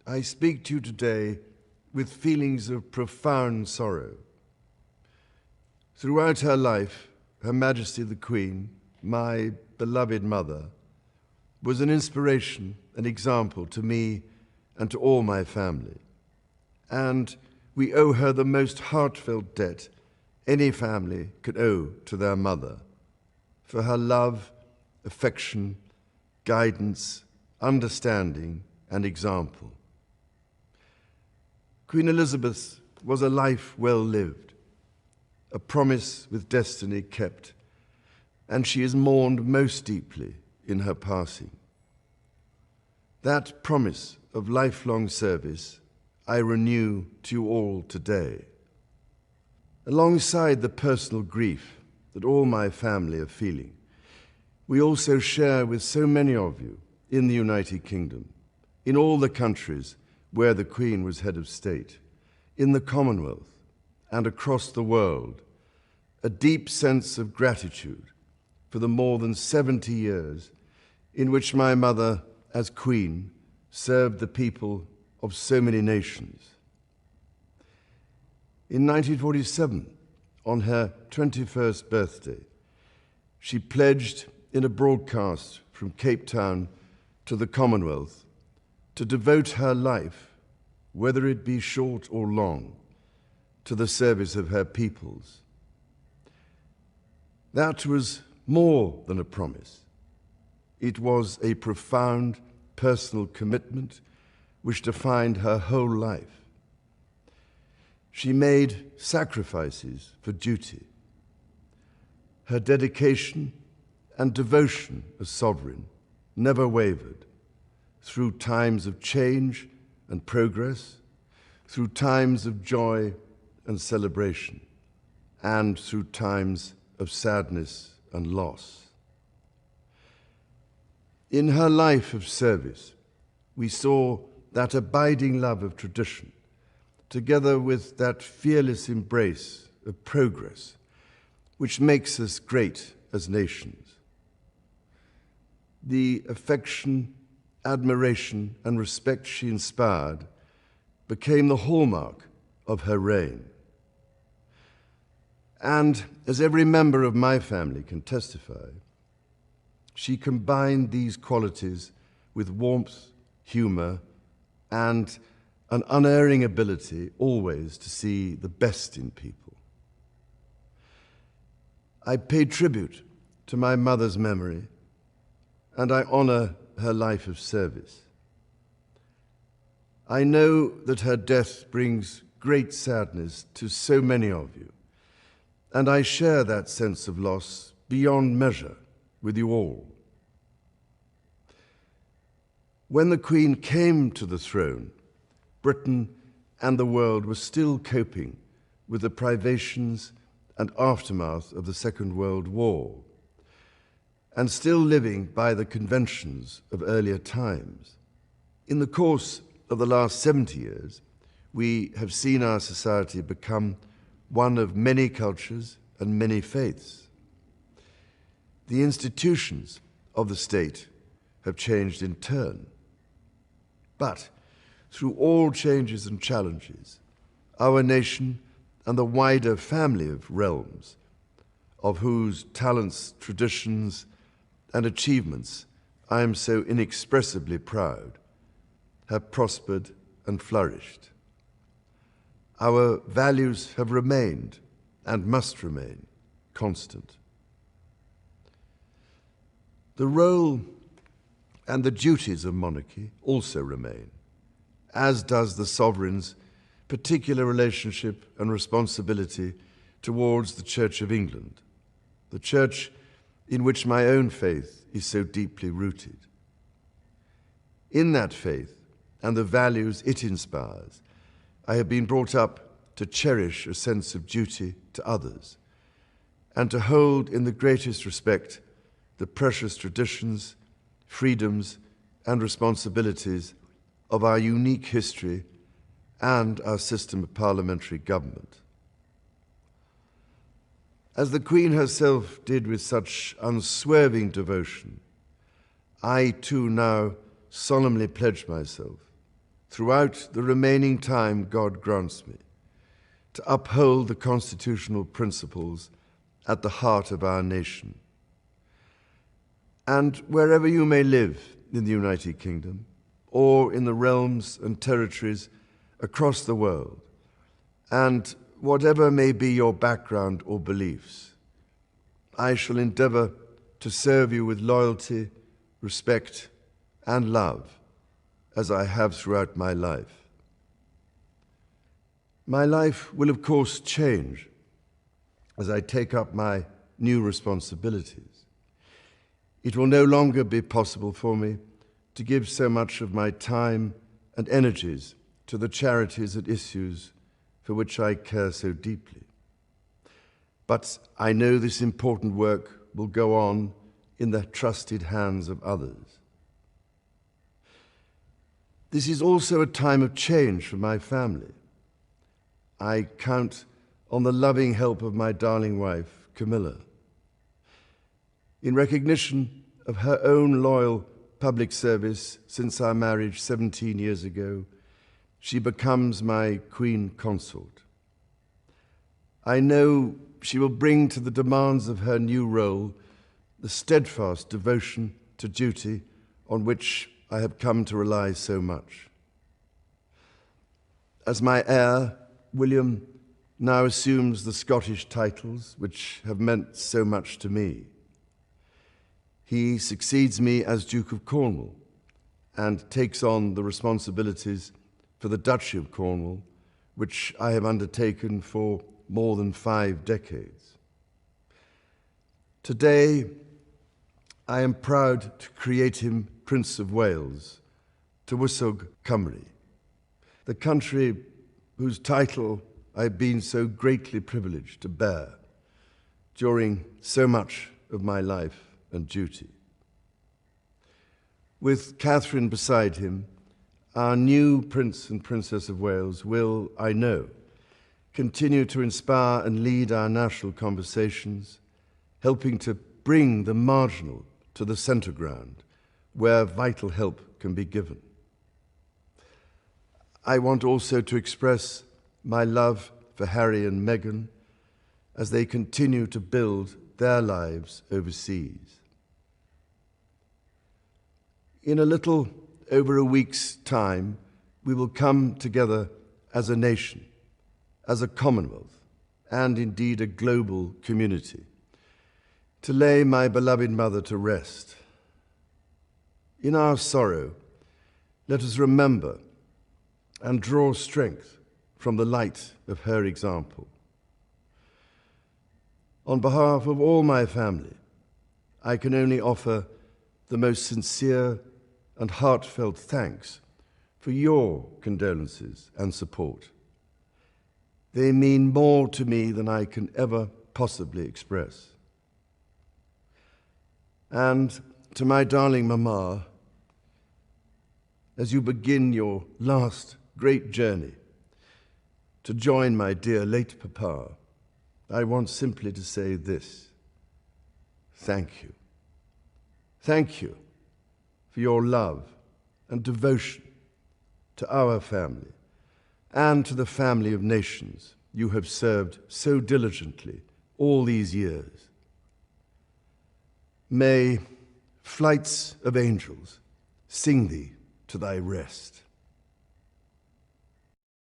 I speak to you today with feelings of profound sorrow. Throughout her life, Her Majesty the Queen, my beloved mother, was an inspiration, an example to me and to all my family. And we owe her the most heartfelt debt any family could owe to their mother, for her love, affection, guidance, understanding, and example. Queen Elizabeth was a life well lived, a promise with destiny kept, and she is mourned most deeply in her passing. That promise of lifelong service I renew to you all today. Alongside the personal grief that all my family are feeling, we also share with so many of you in the United Kingdom, in all the countries where the Queen was head of state, in the Commonwealth and across the world, a deep sense of gratitude for the more than 70 years in which my mother, as Queen, served the people of so many nations. In 1947, on her 21st birthday, she pledged in a broadcast from Cape Town to the Commonwealth to devote her life, whether it be short or long, to the service of her peoples. That was more than a promise. It was a profound personal commitment which defined her whole life. She made sacrifices for duty. Her dedication and devotion as sovereign never wavered through times of change and progress, through times of joy and celebration, and through times of sadness and loss. In her life of service, we saw that abiding love of tradition, together with that fearless embrace of progress, which makes us great as nations. The affection, admiration, and respect she inspired became the hallmark of her reign. And as every member of my family can testify, she combined these qualities with warmth, humor, and an unerring ability always to see the best in people. I pay tribute to my mother's memory, and I honor her life of service. I know that her death brings great sadness to so many of you, and I share that sense of loss beyond measure with you all. When the Queen came to the throne, Britain and the world were still coping with the privations and aftermath of the Second World War, and still living by the conventions of earlier times. In the course of the last 70 years, we have seen our society become one of many cultures and many faiths. The institutions of the state have changed in turn. But through all changes and challenges, our nation and the wider family of realms, of whose talents, traditions, and achievements I am so inexpressibly proud, have prospered and flourished. Our values have remained and must remain constant. The role and the duties of monarchy also remain, as does the sovereign's particular relationship and responsibility towards the Church of England, the church in which my own faith is so deeply rooted. In that faith and the values it inspires, I have been brought up to cherish a sense of duty to others and to hold in the greatest respect the precious traditions, freedoms, and responsibilities of our unique history and our system of parliamentary government. As the Queen herself did with such unswerving devotion, I too now solemnly pledge myself, throughout the remaining time God grants me, to uphold the constitutional principles at the heart of our nation. And wherever you may live in the United Kingdom, or in the realms and territories across the world, and whatever may be your background or beliefs, I shall endeavor to serve you with loyalty, respect, and love, as I have throughout my life. My life will, of course, change as I take up my new responsibilities. It will no longer be possible for me to give so much of my time and energies to the charities and issues for which I care so deeply. But I know this important work will go on in the trusted hands of others. This is also a time of change for my family. I count on the loving help of my darling wife, Camilla. In recognition of her own loyal public service since our marriage 17 years ago, she becomes my Queen Consort. I know she will bring to the demands of her new role the steadfast devotion to duty on which I have come to rely so much. As my heir, William now assumes the Scottish titles which have meant so much to me. He succeeds me as Duke of Cornwall and takes on the responsibilities for the Duchy of Cornwall, which I have undertaken for more than 5 decades. Today, I am proud to create him Prince of Wales, Tywysog Cymru, the country whose title I've been so greatly privileged to bear during so much of my life and duty. With Catherine beside him, our new Prince and Princess of Wales will, I know, continue to inspire and lead our national conversations, helping to bring the marginal to the centre ground, where vital help can be given. I want also to express my love for Harry and Meghan as they continue to build their lives overseas. In a little over a week's time, we will come together as a nation, as a Commonwealth, and indeed a global community, to lay my beloved mother to rest. In our sorrow, let us remember and draw strength from the light of her example. On behalf of all my family, I can only offer the most sincere and heartfelt thanks for your condolences and support. They mean more to me than I can ever possibly express. And to my darling Mama, as you begin your last great journey to join my dear late Papa, I want simply to say this: thank you. Thank you for your love and devotion to our family and to the family of nations you have served so diligently all these years. May flights of angels sing thee to thy rest.